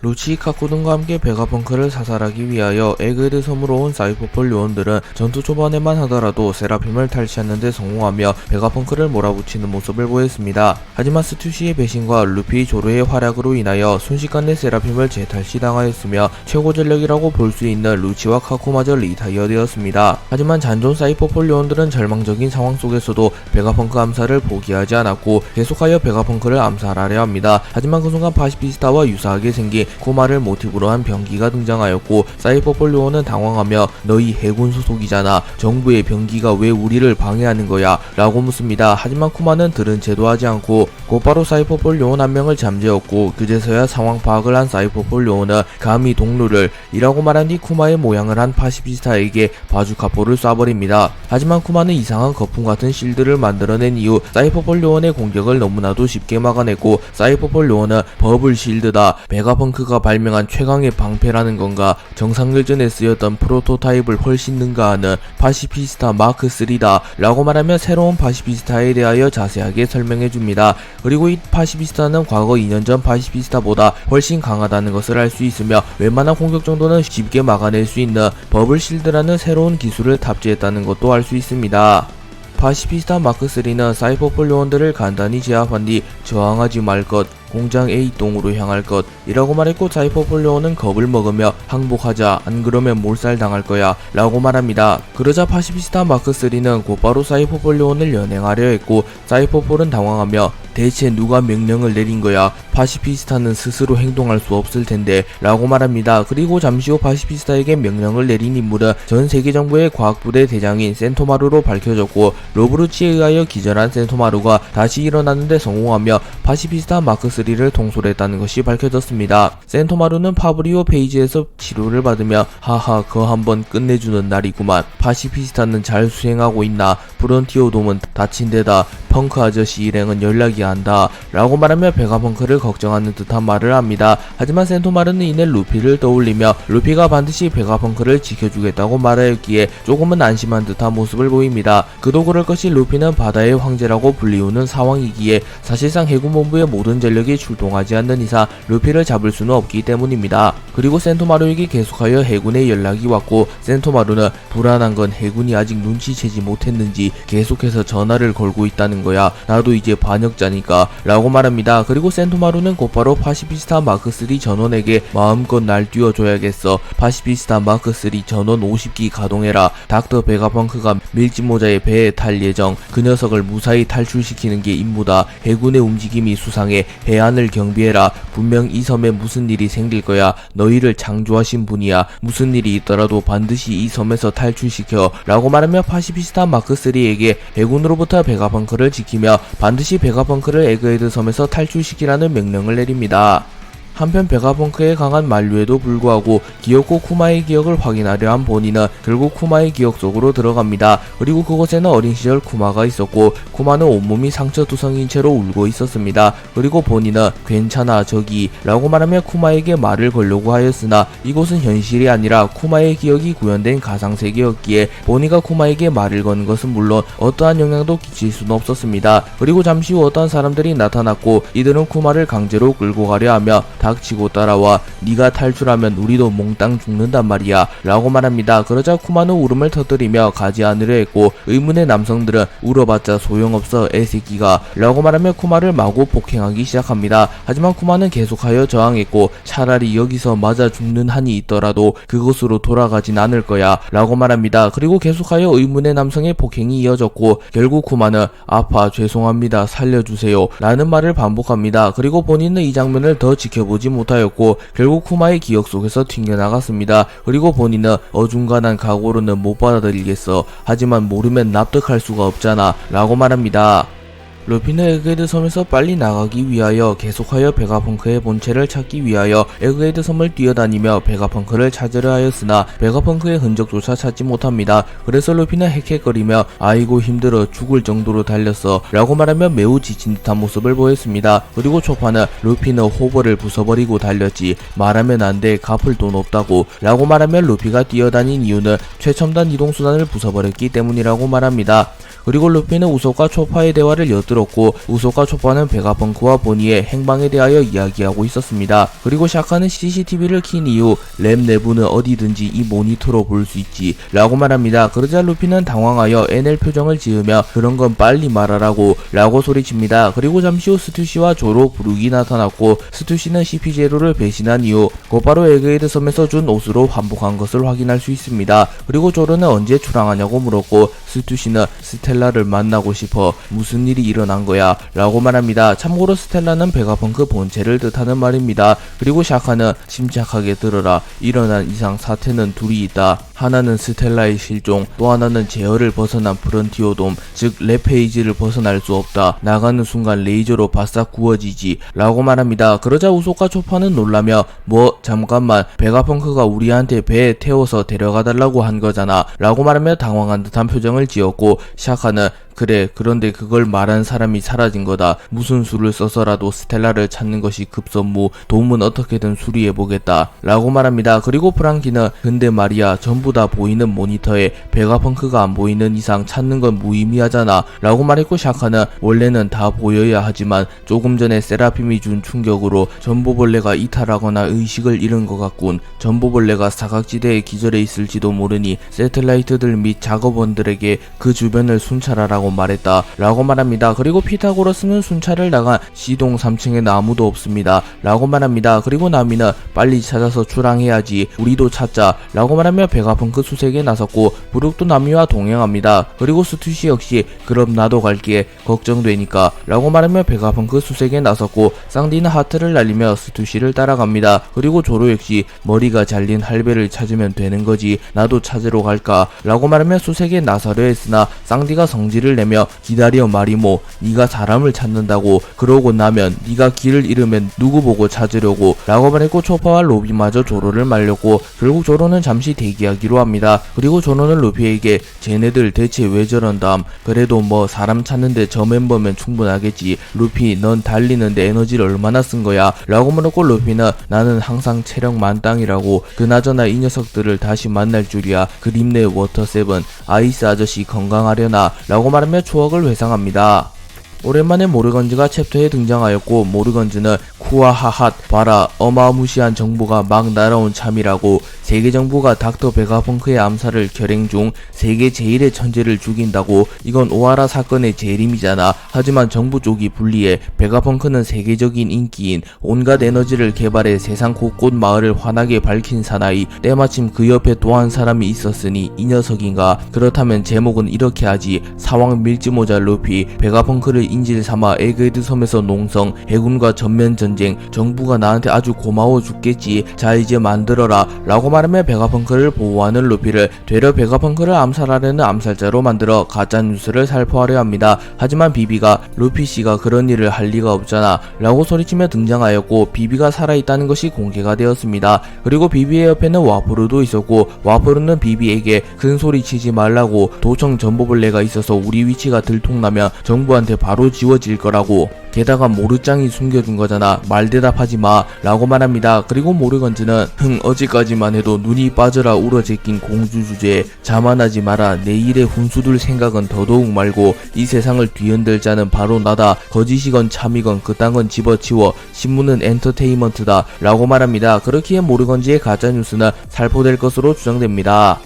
루치, 카쿠 등과 함께 베가펑크를 사살하기 위하여 에그헤드 섬으로 온 사이퍼폴 요원들은 전투 초반에만 하더라도 세라핌을 탈취하는 데 성공하며 베가펑크를 몰아붙이는 모습을 보였습니다. 하지만 스투시의 배신과 루피, 조르의 활약으로 인하여 순식간에 세라핌을 재탈취당하였으며 최고 전력이라고 볼 수 있는 루치와 카쿠마저 리타이어 되었습니다. 하지만 잔존 사이퍼폴 요원들은 절망적인 상황 속에서도 베가펑크 암살을 포기하지 않았고 계속하여 베가펑크를 암살하려 합니다. 하지만 그 순간 파시피스타와 유사하게 생긴 쿠마를 모티브로 한 병기가 등장하였고 사이퍼폴 요원은 당황하며 너희 해군 소속이잖아. 정부의 병기가 왜 우리를 방해하는 거야? 라고 묻습니다. 하지만 쿠마는 들은 채도 하지 않고 곧바로 사이퍼폴 요원 한 명을 잠재웠고 그제서야 상황 파악을 한 사이퍼폴 요원은 감히 동료를 이라고 말한 뒤 쿠마의 모양을 한 파시피스타에게 바주카포를 쏴버립니다. 하지만 쿠마는 이상한 거품 같은 실드를 만들어낸 이후 사이퍼폴 요원의 공격을 너무나도 쉽게 막아냈고 사이퍼폴 요원은 버블 실드다. 베가펑크가 발명한 최강의 방패라는 건가? 정상결전에 쓰였던 프로토타입을 훨씬 능가하는 파시피스타 마크 3다 라고 말하며 새로운 파시피스타에 대하여 자세하게 설명해줍니다. 그리고 이 파시피스타는 과거 2년 전 파시피스타보다 훨씬 강하다는 것을 알 수 있으며 웬만한 공격 정도는 쉽게 막아낼 수 있는 버블 실드라는 새로운 기술을 탑재했다는 것도 알 수 있습니다. 파시피스타 마크 3는 사이퍼폴 요원들을 간단히 제압한 뒤 저항하지 말 것, 공장 A동으로 향할 것 이라고 말했고 사이퍼폴 요원은 겁을 먹으며 항복하자, 안 그러면 몰살당할 거야 라고 말합니다. 그러자 파시피스타 마크 3는 곧바로 사이퍼폴 요원을 연행하려 했고 사이퍼폴은 당황하며 대체 누가 명령을 내린 거야? 파시피스타는 스스로 행동할 수 없을 텐데 라고 말합니다. 그리고 잠시 후 파시피스타에게 명령을 내린 인물은 전 세계 정부의 과학부대 대장인 센토마루로 밝혀졌고 로브루치에 의하여 기절한 센토마루가 다시 일어나는데 성공하며 파시피스타 마크 3를 통솔했다는 것이 밝혀졌습니다. 센토마루는 파브리오 페이지에서 치료를 받으며 하하 그거 한번 끝내주는 날이구만. 파시피스타는 잘 수행하고 있나? 브론티오 돔은 다친 데다 펑크 아저씨 일행은 연락이 안다 라고 말하며 베가펑크를 걱정하는 듯한 말을 합니다. 하지만 센토마루는 이내 루피를 떠올리며 루피가 반드시 베가펑크를 지켜주겠다고 말하였기에 조금은 안심한 듯한 모습을 보입니다. 그도 그럴 것이 루피는 바다의 황제라고 불리우는 상황이기에 사실상 해군본부의 모든 전력이 출동하지 않는 이상 루피를 잡을 수는 없기 때문입니다. 그리고 센토마루에게 계속하여 해군의 연락이 왔고 센토마루는 불안한 건 해군이 아직 눈치채지 못했는지 계속해서 전화를 걸고 있다는 거야. 나도 이제 반역자니까 라고 말합니다. 그리고 센토마루는 곧바로 파시피스타 마크 3 전원에게 마음껏 날 띄워줘야겠어. 파시피스타 마크 3 전원 50기 가동해라. 닥터 베가펑크가 밀짚모자의 배에 탈 예정. 그 녀석을 무사히 탈출시키는 게 임무다. 해군의 움직임이 수상해. 해안을 경비해라. 분명 이 섬에 무슨 일이 생길 거야. 너희를 창조하신 분이야. 무슨 일이 있더라도 반드시 이 섬에서 탈출시켜 라고 말하며 파시피스타 마크 3에게 해군으로부터 베가펑크를 지키며 반드시 베가펑크를 에그헤드 섬에서 탈출시키라는 명령을 내립니다. 한편 베가펑크의 강한 만류에도 불구하고 기어코 쿠마의 기억을 확인하려 한 보니는 결국 쿠마의 기억 속으로 들어갑니다. 그리고 그곳에는 어린 시절 쿠마가 있었고 쿠마는 온몸이 상처투성인 채로 울고 있었습니다. 그리고 보니는 괜찮아 저기 라고 말하며 쿠마에게 말을 걸려고 하였으나 이곳은 현실이 아니라 쿠마의 기억이 구현된 가상세계였기에 보니가 쿠마에게 말을 거는 것은 물론 어떠한 영향도 끼칠 수는 없었습니다. 그리고 잠시 후 어떠한 사람들이 나타났고 이들은 쿠마를 강제로 끌고 가려 하며 닥치고 따라와. 네가 탈출하면 우리도 몽땅 죽는단 말이야 라고 말합니다. 그러자 쿠마는 울음을 터뜨리며 가지 않으려 했고 의문의 남성들은 울어봤자 소용없어 애새끼가 라고 말하며 쿠마를 마구 폭행하기 시작합니다. 하지만 쿠마는 계속하여 저항했고 차라리 여기서 맞아 죽는 한이 있더라도 그곳으로 돌아가진 않을 거야 라고 말합니다. 그리고 계속하여 의문의 남성의 폭행이 이어졌고 결국 쿠마는 아파 죄송합니다 살려주세요 라는 말을 반복합니다. 그리고 본인은 이 장면을 더 지켜보지 못하였고 결국 쿠마의 기억 속에서 튕겨나갔습니다. 그리고 본인은 어중간한 각오로는 못 받아들이겠어. 하지만 모르면 납득할 수가 없잖아 라고 말합니다. 루피는 에그헤드 섬에서 빨리 나가기 위하여 계속하여 베가펑크의 본체를 찾기 위하여 에그헤드 섬을 뛰어다니며 베가펑크를 찾으려 하였으나 베가펑크의 흔적조차 찾지 못합니다. 그래서 루피는 헥헥거리며 아이고 힘들어 죽을 정도로 달렸어 라고 말하며 매우 지친 듯한 모습을 보였습니다. 그리고 초파는 루피는 호버를 부숴버리고 달렸지 말하면 안돼 갚을 돈 없다고 라고 말하며 루피가 뛰어다닌 이유는 최첨단 이동수단을 부숴버렸기 때문이라고 말합니다. 그리고 루피는 우소카 초파의 대화를 엿들었고 우소카 초파는 베가펑크와 보니의 행방에 대하여 이야기하고 있었습니다. 그리고 샤카는 CCTV를 킨 이후 랩 내부는 어디든지 이 모니터로 볼 수 있지 라고 말합니다. 그러자 루피는 당황하여 NL 표정을 지으며 그런 건 빨리 말하라고 라고 소리칩니다. 그리고 잠시 후 스투시와 조로 브룩이 나타났고 스투시는 CP0를 배신한 이후 곧바로 에그헤드 섬에서 준 옷으로 환복한 것을 확인할 수 있습니다. 그리고 조로는 언제 출항하냐고 물었고 스투시는 스텔라를 만나고 싶어 무슨 일이 일어난 거야 라고 말합니다. 참고로 스텔라는 베가펑크 본체를 뜻하는 말입니다. 그리고 샤카는 침착하게 들어라. 일어난 이상 사태는 둘이 있다. 하나는 스텔라의 실종, 또 하나는 제어를 벗어난 프런티오돔, 즉 레페이지를 벗어날 수 없다. 나가는 순간 레이저로 바싹 구워지지 라고 말합니다. 그러자 우소카 초파는 놀라며 뭐 잠깐만 베가펑크가 우리한테 배에 태워서 데려가달라고 한 거잖아 라고 말하며 당황한 듯한 표정을 지었고 샤카는 그래 그런데 그걸 말한 사람이 사라진 거다. 무슨 수를 써서라도 스텔라를 찾는 것이 급선무. 돔은 어떻게든 수리해보겠다 라고 말합니다. 그리고 프랑키는 근데 말이야 전부 다 보이는 모니터에 베가펑크가 안 보이는 이상 찾는 건 무의미하잖아 라고 말했고 샤카는 원래는 다 보여야 하지만 조금 전에 세라핌이 준 충격으로 전보벌레가 이탈하거나 의식을 잃은 것 같군. 전보벌레가 사각지대에 기절해 있을지도 모르니 새틀라이트들 및 작업원들에게 그 주변을 순찰하라고 말했다 라고 말합니다. 그리고 피타고라스는 순찰을 나간 C동 3층에는 아무도 없습니다 라고 말합니다. 그리고 나미는 빨리 찾아서 출항해야지 우리도 찾자 라고 말하며 베가펑크 수색에 나섰고 브룩도 나미와 동행합니다. 그리고 스투시 역시 그럼 나도 갈게 걱정되니까 라고 말하며 베가펑크 수색에 나섰고 쌍디는 하트를 날리며 스투시를 따라갑니다. 그리고 조로 역시 머리가 잘린 할배를 찾으면 되는 거지 나도 찾으러 갈까 라고 말하며 수색에 나서려 했으나 쌍디가 성질을 내며 기다려 마리모 네가 사람을 찾는다고 그러고 나면 네가 길을 잃으면 누구 보고 찾으려고 라고 말했고 초파와 로비마저 조로를 말렸고 결국 조로는 잠시 대기하기로 합니다. 그리고 조로는 루피에게 쟤네들 대체 왜 저런담 그래도 뭐 사람 찾는데 저 멤버면 충분하겠지 루피 넌 달리는데 에너지를 얼마나 쓴 거야 라고 물었고 루피는 나는 항상 체력 만땅이라고 그나저나 이 녀석들을 다시 만날 줄이야 그림내 워터7 아이스 아저씨 건강하려나 라고 말하며 추억을 회상합니다. 오랜만에 모르건즈가 챕터에 등장하였고 모르건즈는 쿠아하핫 봐라 어마무시한 정보가 막 날아온 참이라고 세계 정부가 닥터 베가펑크의 암살을 결행 중 세계 제일의 천재를 죽인다고 이건 오하라 사건의 재림이잖아. 하지만 정부 쪽이 불리해 베가펑크는 세계적인 인기인 온갖 에너지를 개발해 세상 곳곳 마을을 환하게 밝힌 사나이 때마침 그 옆에 또 한 사람이 있었으니 이 녀석인가. 그렇다면 제목은 이렇게 하지 사왕 밀지모자 루피 베가펑크를 인질 삼아 에그헤드 섬에서 농성 해군과 전면 전쟁 정부가 나한테 아주 고마워 죽겠지 자 이제 만들어라 라고 말하며 베가펑크를 보호하는 루피를 되려 베가펑크를 암살하려는 암살자로 만들어 가짜뉴스를 살포하려 합니다. 하지만 비비가 루피씨가 그런 일을 할 리가 없잖아 라고 소리치며 등장하였고 비비가 살아있다는 것이 공개가 되었습니다. 그리고 비비의 옆에는 와프루도 있었고 와프루는 비비에게 큰 소리 치지 말라고 도청 전보벌레가 있어서 우리 위치가 들통나면 정부한테 바로 지워질 거라고 게다가 모르짱이 숨겨준 거잖아 말 대답하지 마 라고 말합니다. 그리고 모르건즈는 어제까지만 해도 눈이 빠져라 울어제낀 공주 주제에 자만하지 마라 내일의 훈수둘 생각은 더더욱 말고 이 세상을 뒤흔들 자는 바로 나다 거짓이건 참이건 그딴 건 집어치워 신문은 엔터테인먼트다 라고 말합니다. 그렇기에 모르건즈의 가짜뉴스는 살포될 것으로 추정됩니다.